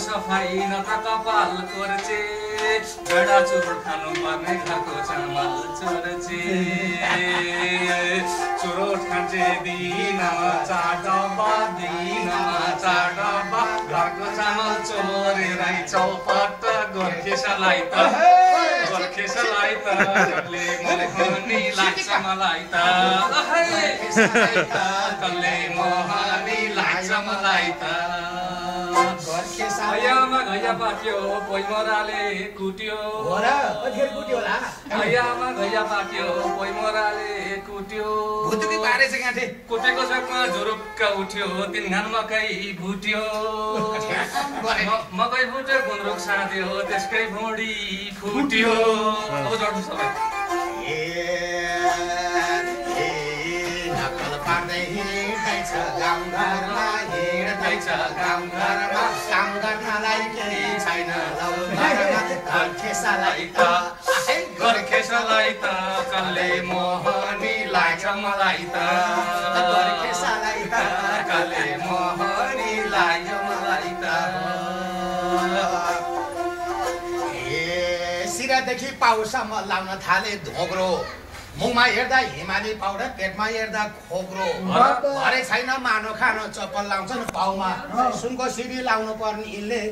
सफाई न त कपाल कोर्चे गडा चुरोट खानु पर्ने घरको चामल चोर्चे चुरोट खान्छे दिनमा चार डब्बा घरको चामल चोरेर चौपट गोर्खेसलाई त कसले मोहनी लाग्छ मलाई त कसले मोहनी लाग्छ मलाई त आयामा घैया पाक्यो पोइमराले कुट्यो आयामा घैया पाक्यो पोइमराले कुट्यो कुटेको सकमा झुरुक्क उठ्यो तिन घान मकै भुट्यो मकै फुट्यो गुन्द्रुक साँध्यो त्यसकै भुँडी फुट्यो अब जोड्नु सबै गाउँ घरमा काम गर्नलाई केही छैन गोर्खेसलाई त कसले मोहनी लाग्छ मलाई त कसले मोहनी लाग्छ मलाई त सिरादेखि पाउसम्म लाउन थाले धोग्रो मुखमा हेर्दा हिमाली पाउडर पेटमा हेर्दा खोक्रो घरै छैन मानो खानो चप्पल लाउँछन् पाउमा सुनको सिरी लाउनु पर्ने यिनले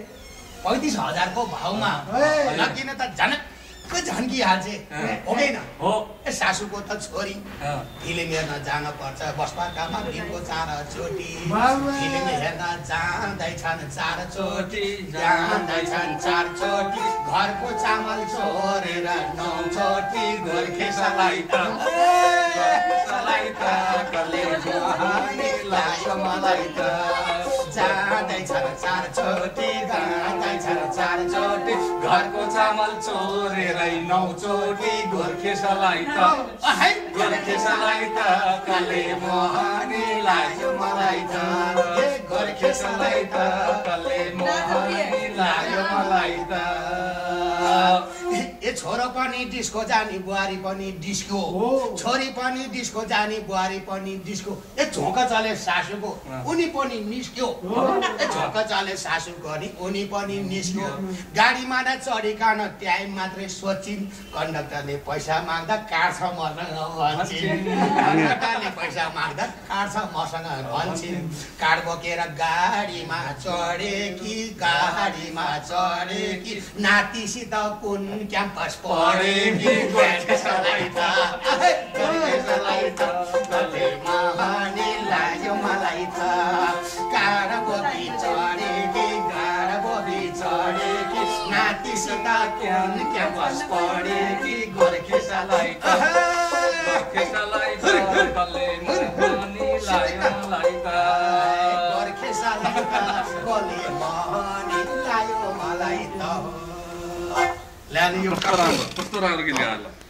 35,000 को भाउमा किन त झन्किहाल्छे हुँदैन हो सासूको त छोरी फिल्म हेर्न जान पर्छ बसपाटामा दिनको 4 चोटी फिल्म हेर्न जाँदैछन् 4 चोटी घरको चामल चोरेर 9 चोटी गोर्खेसलाई त कसले मोहनी लाग्छ मलाई त जाँदैछन् 4 चोटी घरको चामल चोरेरै 9 चोटी गोर्खेसलाई त कसले मोहनी लाग्यो मलाई त गोर्खेसलाई त कसले मोहनी लाग्यो मलाई त ए छोरो पनि डिस्को जानी बुहारी पनि डिस्को छोरी पनि डिस्को जानी बुहारी पनि डिस्को ए झोका चले सासूको उनी पनि निस्क्यो ए झोका चले सासूको नि उनी पनि निस्क्यो गाडीमा न चढिकन त्यही मात्रै सोचिन् कन्डक्टरले पैसा माग्दा काट्छ मसँग भन्छन् कार्ड बोकेर गाडीमा चढेकी नातिसित कुन क्याम्पस पढेकी गोर्खेसलाई त कसले मोहनी लाग्यो मलाई त कार्ड बोकी चढेकी नातिसित कुन क्याम्पस पढेकी गोर्खेसलाई त कसले मोहनी लाग्यो मलाई त गोर्खेसलाई त कसले मोहनी लाग्यो मलाई त कस्तो राम्रो गीत गायो